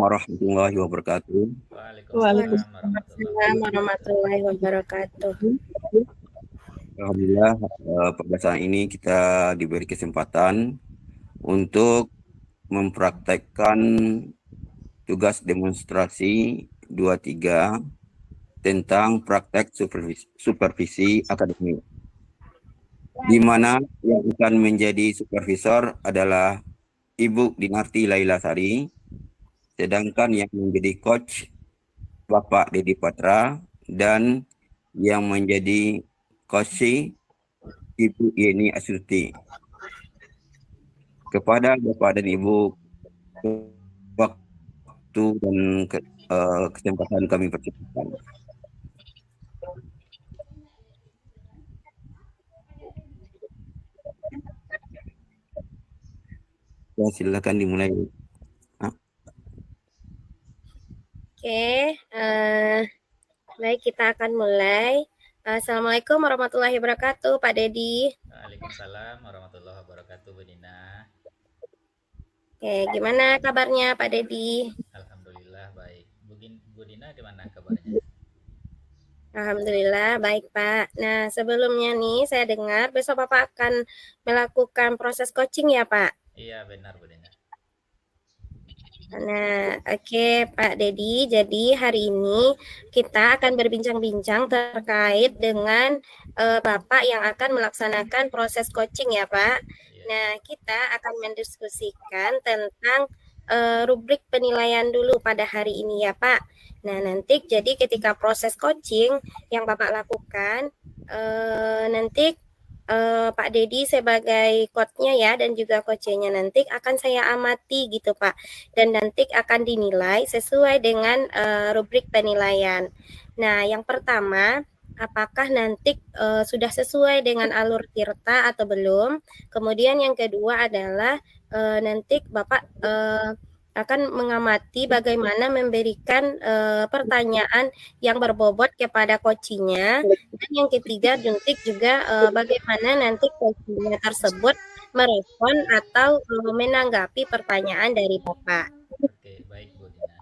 warahmatullahi wabarakatuh. Waalaikumsalam Waalaikumsalam warahmatullahi wabarakatuh. Alhamdulillah, pada saat ini kita diberi kesempatan untuk mempraktekkan tugas demonstrasi 23 tentang praktek supervisi akademik, di mana yang akan menjadi supervisor adalah Ibu Dinarti Laila Sari, sedangkan yang menjadi coach Bapak Dedi Patra, dan yang menjadi coach Ibu Yeni Astuti. Kepada Bapak dan Ibu, waktu dan kesempatan kami persilakan. Ya, silakan dimulai. Oke, baik, kita akan mulai. Assalamualaikum warahmatullahi wabarakatuh, Pak Dedi. Waalaikumsalam warahmatullahi wabarakatuh, Bu Dina. Oke, gimana kabarnya Pak Dedi? Alhamdulillah baik. Bu Dina gimana kabarnya? Alhamdulillah baik, Pak. Nah, sebelumnya nih saya dengar besok Bapak akan melakukan proses coaching ya, Pak? Iya, benar, Bu Dina. Nah, oke Pak Dedi. Jadi hari ini kita akan berbincang-bincang terkait dengan Bapak yang akan melaksanakan proses coaching ya, Pak. Iya. Nah, kita akan mendiskusikan tentang rubrik penilaian dulu pada hari ini ya, Pak. Nah, nanti jadi ketika proses coaching yang Bapak lakukan, nanti Pak Dedi sebagai coach-nya ya, dan juga coach-nya nanti akan saya amati gitu, Pak. Dan nanti akan dinilai sesuai dengan rubrik penilaian. Nah, yang pertama, apakah nanti sudah sesuai dengan alur tirta atau belum? Kemudian yang kedua adalah nanti Bapak akan mengamati bagaimana memberikan pertanyaan yang berbobot kepada coaching-nya. Dan yang ketiga, nanti juga bagaimana nanti coaching-nya tersebut merespon atau menanggapi pertanyaan dari Bapak. Oke, baik, Bu Dina.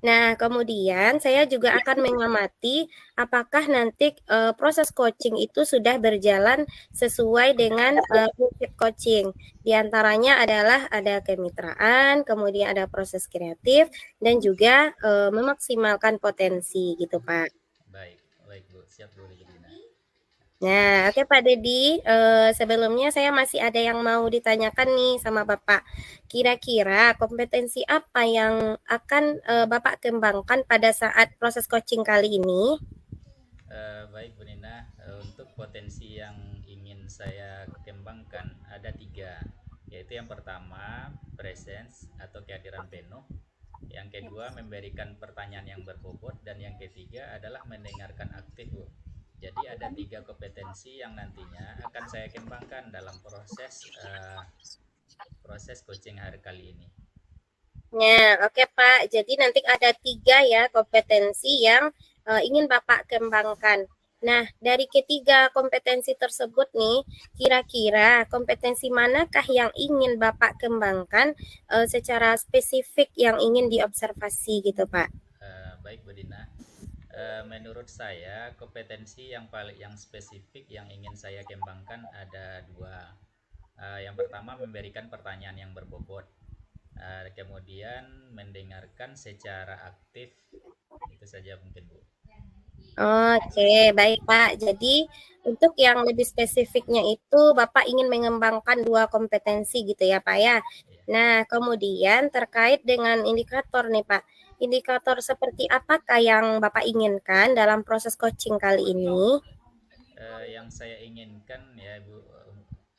Nah, kemudian saya juga akan mengamati apakah nanti proses coaching itu sudah berjalan sesuai dengan prinsip coaching. Di antaranya adalah ada kemitraan, kemudian ada proses kreatif, dan juga memaksimalkan potensi gitu, Pak. Baik, Bu. Siap, Bu Dina. Nah, oke Pak Dedi, sebelumnya saya masih ada yang mau ditanyakan nih sama Bapak. Kira-kira kompetensi apa yang akan Bapak kembangkan pada saat proses coaching kali ini? Baik, Bu Dina. Untuk potensi yang ingin saya kembangkan ada 3, yaitu yang pertama presence atau kehadiran penuh, yang kedua memberikan pertanyaan yang berbobot, dan yang ketiga adalah mendengarkan aktif, Bu. Jadi ada 3 kompetensi yang nantinya akan saya kembangkan dalam proses coaching hari kali ini. Nah, oke Pak. Jadi nanti ada 3 ya kompetensi yang ingin Bapak kembangkan. Nah, dari ketiga kompetensi tersebut nih, kira-kira kompetensi manakah yang ingin Bapak kembangkan secara spesifik yang ingin diobservasi gitu, Pak? Baik, Bu Dina. Menurut saya kompetensi yang spesifik yang ingin saya kembangkan ada 2. Yang pertama memberikan pertanyaan yang berbobot, kemudian mendengarkan secara aktif. Itu saja mungkin, Bu. Oke, baik Pak. Jadi untuk yang lebih spesifiknya itu Bapak ingin mengembangkan 2 kompetensi gitu ya Pak ya. Nah, kemudian terkait dengan indikator nih Pak. Indikator seperti apakah yang Bapak inginkan dalam proses coaching kali ini? Yang saya inginkan ya Bu,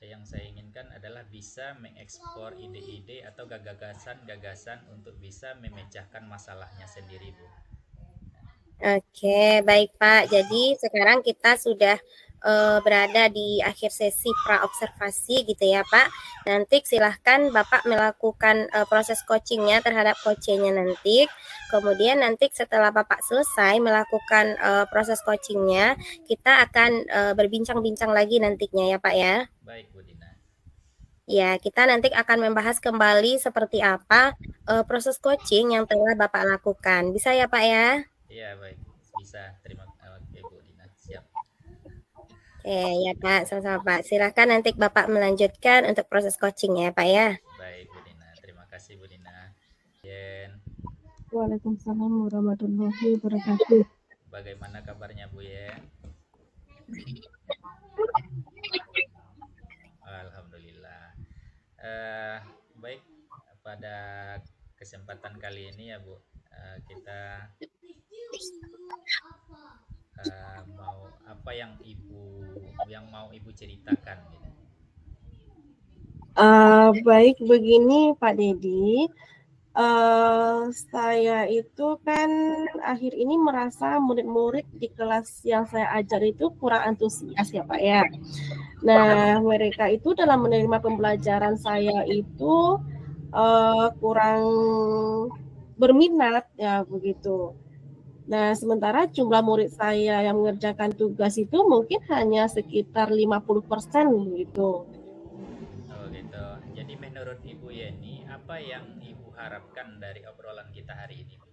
yang saya inginkan adalah bisa mengekspor ide-ide atau gagasan-gagasan untuk bisa memecahkan masalahnya sendiri, Bu. Oke, baik Pak. Jadi sekarang kita sudah berada di akhir sesi pra-observasi gitu ya Pak. Nanti silahkan Bapak melakukan proses coachingnya terhadap coachingnya nanti. Kemudian nanti setelah Bapak selesai melakukan proses coachingnya, kita akan berbincang-bincang lagi nantinya ya Pak ya. Baik, Bu Dina. Ya, kita nanti akan membahas kembali seperti apa proses coaching yang telah Bapak lakukan. Bisa ya, Pak ya? Iya, baik. Bisa. Oke, Bu Dina. Siap. Oke, ya Pak, sama-sama Pak. Silakan nanti Bapak melanjutkan untuk proses coaching ya, Pak ya. Baik, Bu Dina. Terima kasih, Bu Dina. Yen, Waalaikumsalam warahmatullahi wabarakatuh. bagaimana kabarnya Bu Yen? Alhamdulillah. Baik, pada kesempatan kali ini ya Bu, kita mau apa yang mau Ibu ceritakan gitu. Baik, begini Pak Dedi, saya itu kan akhir ini merasa murid-murid di kelas yang saya ajar itu kurang antusias ya Pak ya. Nah, mereka itu dalam menerima pembelajaran saya itu kurang berminat ya begitu. Nah, sementara jumlah murid saya yang mengerjakan tugas itu mungkin hanya sekitar 50% gitu. Oh gitu. Jadi menurut Ibu Yeni, apa yang Ibu harapkan dari obrolan kita hari ini, Bu?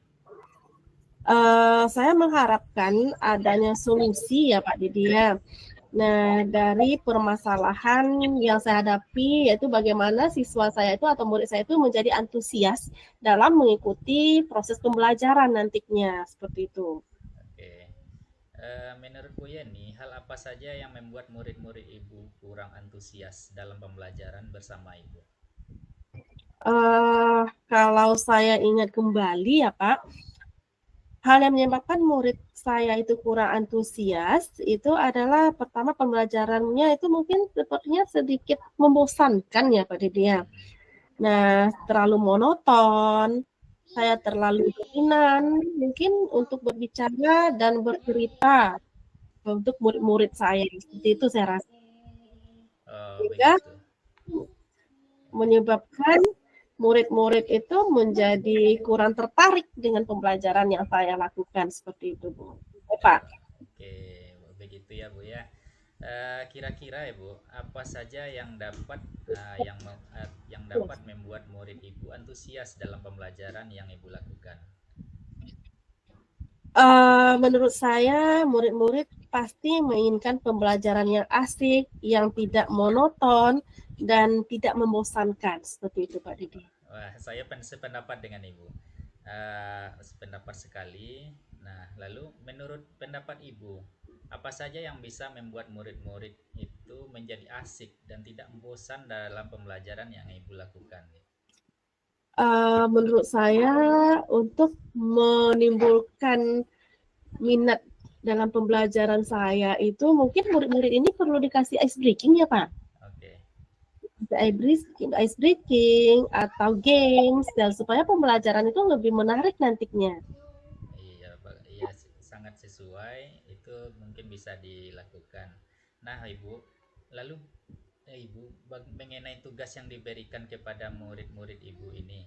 Saya mengharapkan adanya solusi ya Pak Didi ya. Nah, dari permasalahan yang saya hadapi yaitu bagaimana siswa saya itu atau murid saya itu menjadi antusias dalam mengikuti proses pembelajaran nantinya seperti itu. Oke. Menurut Bu Yeni, hal apa saja yang membuat murid-murid Ibu kurang antusias dalam pembelajaran bersama Ibu? Kalau saya ingat kembali ya Pak, hal yang menyebabkan murid saya itu kurang antusias itu adalah pertama pembelajarannya itu mungkin sepertinya sedikit membosankan ya Pak Didi ya. Nah, terlalu monoton, saya terlalu dominan mungkin untuk berbicara dan bercerita untuk murid-murid saya. Seperti itu saya rasa. Oh, Sehingga begitu. menyebabkan murid-murid itu menjadi kurang tertarik dengan pembelajaran yang saya lakukan seperti itu, Bu. Pak. Oke, begitu ya Bu ya. Kira-kira ya Bu, apa saja yang dapat membuat murid Ibu antusias dalam pembelajaran yang Ibu lakukan? Menurut saya murid-murid pasti menginginkan pembelajaran yang asik, yang tidak monoton, dan tidak membosankan. Seperti itu Pak Didi. Wah, saya sependapat dengan Ibu. Sependapat sekali. Nah, lalu menurut pendapat Ibu, apa saja yang bisa membuat murid-murid itu menjadi asik dan tidak bosan dalam pembelajaran yang Ibu lakukan? Menurut saya untuk menimbulkan minat dalam pembelajaran saya itu mungkin murid-murid ini perlu dikasih ice breaking ya Pak. Oke. Ice breaking atau games dan supaya pembelajaran itu lebih menarik nantinya. Iya, sangat sesuai. Itu mungkin bisa dilakukan. Nah, Ibu, lalu Ibu mengenai tugas yang diberikan kepada murid-murid Ibu ini,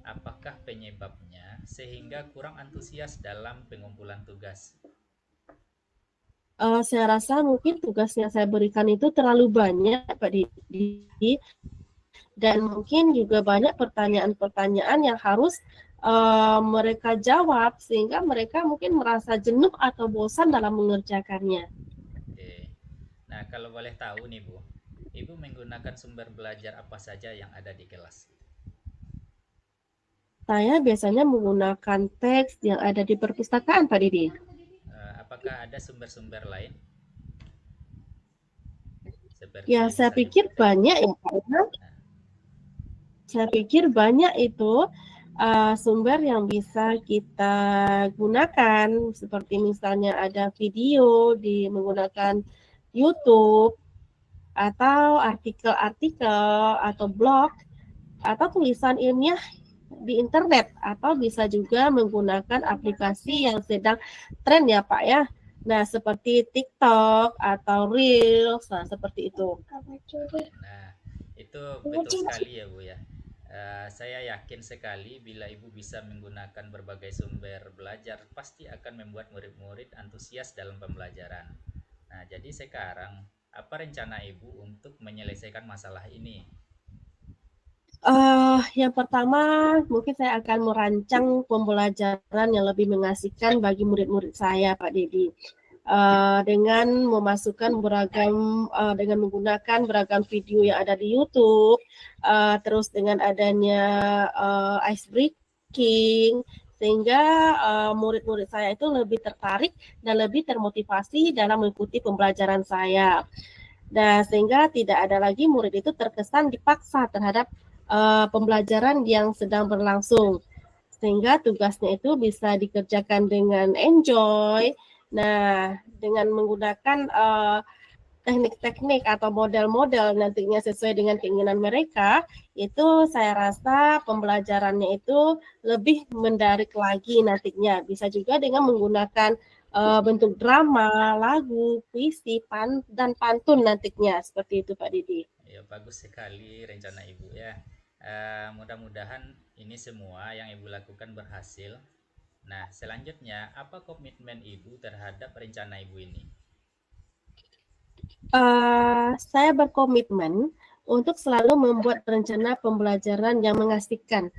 apakah penyebabnya sehingga kurang antusias dalam pengumpulan tugas? Saya rasa mungkin tugas yang saya berikan itu terlalu banyak Pak Didi dan mungkin juga banyak pertanyaan-pertanyaan yang harus mereka jawab sehingga mereka mungkin merasa jenuh atau bosan dalam mengerjakannya. Oke. Nah, kalau boleh tahu nih Bu, Ibu menggunakan sumber belajar apa saja yang ada di kelas? Saya biasanya menggunakan teks yang ada di perpustakaan Pak Didi. Apakah ada sumber-sumber lain? Seperti Ya, saya misalnya pikir banyak ya Pak. Saya pikir banyak itu sumber yang bisa kita gunakan, seperti misalnya ada video menggunakan YouTube, atau artikel-artikel, atau blog, atau tulisan ilmiah di internet, atau bisa juga menggunakan aplikasi yang sedang tren ya Pak ya. Nah, seperti TikTok atau Reels, nah seperti itu. Nah, itu betul sekali ya Bu ya. Saya yakin sekali bila Ibu bisa menggunakan berbagai sumber belajar, pasti akan membuat murid-murid antusias dalam pembelajaran. Nah, jadi sekarang apa rencana Ibu untuk menyelesaikan masalah ini? Yang pertama, mungkin saya akan merancang pembelajaran yang lebih mengasihkan bagi murid-murid saya, Pak Dedi. Dengan memasukkan dengan menggunakan beragam video yang ada di YouTube, terus dengan adanya ice breaking, sehingga murid-murid saya itu lebih tertarik dan lebih termotivasi dalam mengikuti pembelajaran saya. Dan sehingga tidak ada lagi murid itu terkesan dipaksa terhadap pembelajaran yang sedang berlangsung, sehingga tugasnya itu bisa dikerjakan dengan enjoy. Nah, dengan menggunakan teknik-teknik atau model-model nantinya sesuai dengan keinginan mereka, itu saya rasa pembelajarannya itu lebih mendarik lagi nantinya. Bisa juga dengan menggunakan bentuk drama, lagu, puisi, dan pantun nantinya. Seperti itu Pak Didi. Ya, bagus sekali rencana Ibu ya. Mudah-mudahan ini semua yang Ibu lakukan berhasil. Nah, selanjutnya apa komitmen Ibu terhadap rencana Ibu ini? Saya berkomitmen untuk selalu membuat rencana pembelajaran yang mengasihkan,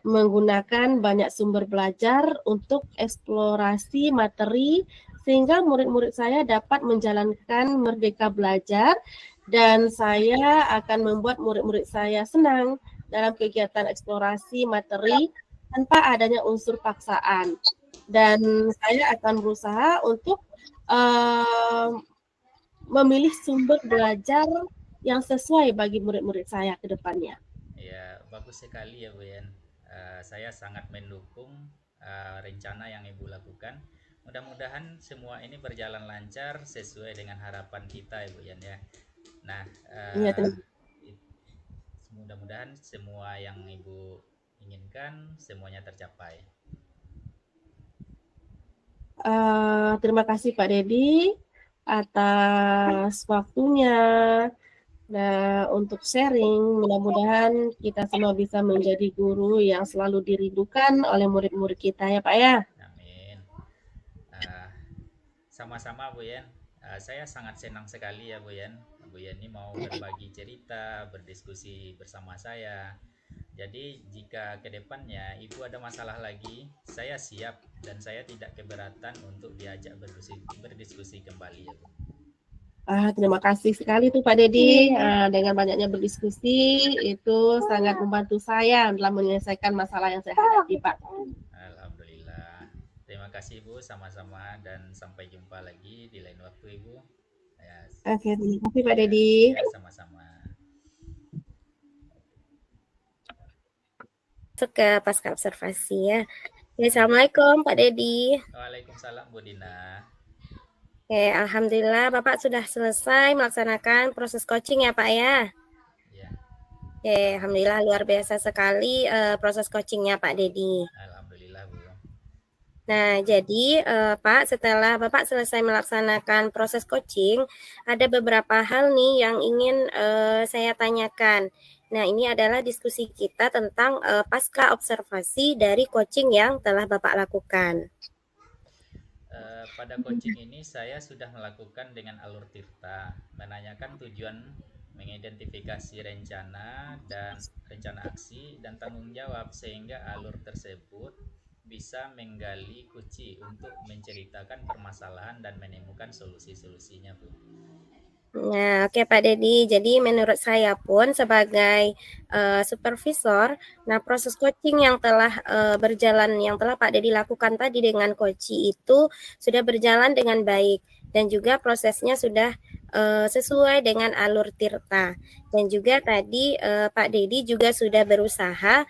menggunakan banyak sumber belajar untuk eksplorasi materi, sehingga murid-murid saya dapat menjalankan merdeka belajar, dan saya akan membuat murid-murid saya senang dalam kegiatan eksplorasi materi tanpa adanya unsur paksaan. Dan saya akan berusaha untuk memilih sumber belajar yang sesuai bagi murid-murid saya ke depannya. Ya, bagus sekali ya Bu Yan. Saya sangat mendukung rencana yang Ibu lakukan. Mudah-mudahan semua ini berjalan lancar sesuai dengan harapan kita ya Bu Yan ya. Nah, mudah-mudahan semua yang Ibu inginkan semuanya tercapai. Terima kasih Pak Dedi atas waktunya. Nah, untuk sharing, mudah-mudahan kita semua bisa menjadi guru yang selalu dirindukan oleh murid-murid kita ya Pak ya. Amin. Sama-sama Bu Yan. Saya sangat senang sekali ya Bu Yan. Bu Yan ini mau berbagi cerita, berdiskusi bersama saya. Jadi jika ke depannya Ibu ada masalah lagi, saya siap dan saya tidak keberatan untuk diajak berdiskusi kembali ya Bu. Terima kasih sekali tuh Pak Dedi. Dengan banyaknya berdiskusi itu sangat membantu saya dalam menyelesaikan masalah yang saya hadapi Pak. Alhamdulillah. Terima kasih Bu, sama-sama, dan sampai jumpa lagi di lain waktu Ibu. Ya, Oke, terima kasih Pak Dedi. ya, sama-sama. Ke pasca observasi ya. Assalamualaikum Pak Dedi. Waalaikumsalam Bu Dina. Oke, alhamdulillah Bapak sudah selesai melaksanakan proses coaching ya Pak ya. Ya. Oke, alhamdulillah luar biasa sekali proses coachingnya Pak Dedi. Alhamdulillah Bu. Nah, jadi Pak, setelah Bapak selesai melaksanakan proses coaching, ada beberapa hal nih yang ingin saya tanyakan. Nah, ini adalah diskusi kita tentang pasca observasi dari coaching yang telah Bapak lakukan. Pada coaching ini saya sudah melakukan dengan alur Tirta, menanyakan tujuan, mengidentifikasi rencana dan rencana aksi dan tanggung jawab, sehingga alur tersebut bisa menggali kunci untuk menceritakan permasalahan dan menemukan solusi-solusinya Bu. Nah, oke Pak Dedi. Jadi menurut saya pun sebagai supervisor, nah proses coaching yang telah berjalan, yang telah Pak Dedi lakukan tadi dengan coaching itu sudah berjalan dengan baik dan juga prosesnya sudah sesuai dengan alur Tirta. Dan juga tadi Pak Dedi juga sudah berusaha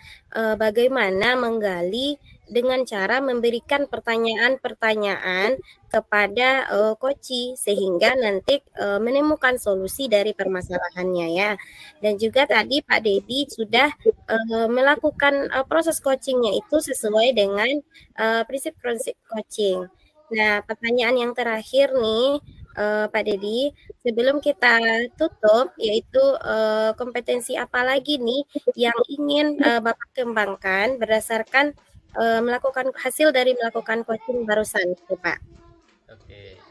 bagaimana menggali dengan cara memberikan pertanyaan-pertanyaan kepada koci sehingga nanti menemukan solusi dari permasalahannya ya. Dan juga tadi Pak Dedi sudah melakukan proses coachingnya itu sesuai dengan prinsip-prinsip coaching. Nah, pertanyaan yang terakhir nih Pak Dedi, sebelum kita tutup, yaitu kompetensi apa lagi nih yang ingin Bapak kembangkan berdasarkan melakukan hasil dari melakukan coaching barusan itu Pak. Oke,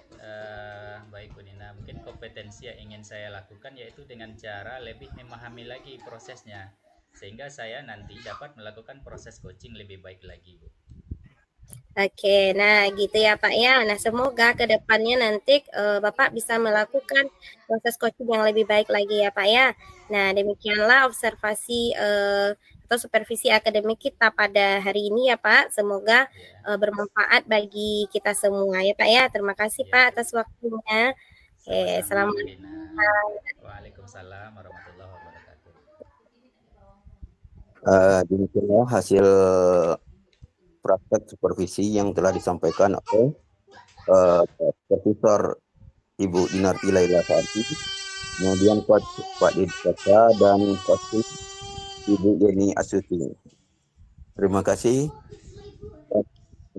baik Bu Nina, mungkin kompetensi yang ingin saya lakukan yaitu dengan cara lebih memahami lagi prosesnya. sehingga saya nanti dapat melakukan proses coaching lebih baik lagi, Bu. Oke, nah gitu ya Pak ya. Nah semoga ke depannya nanti Bapak bisa melakukan proses coaching yang lebih baik lagi ya Pak ya. Nah demikianlah observasi atau supervisi akademik kita pada hari ini ya Pak. Semoga Ya, bermanfaat bagi kita semua ya Pak ya. Terima kasih ya, Pak Bu. atas waktunya. Oke, Sama-sama, Bu Assalamualaikum. Dina. Waalaikumsalam warahmatullahi wabarakatuh. Demikianlah hasil praktek supervisi yang telah disampaikan oleh Profesor Ibu Dinarti Laila Sarti, kemudian Coach Pak Didi Kasa, dan Coach Ibu Yeni Astuti. Terima kasih.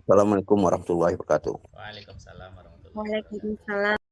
Assalamualaikum warahmatullahi wabarakatuh. Waalaikumsalam warahmatullahi wabarakatuh. Waalaikumsalam.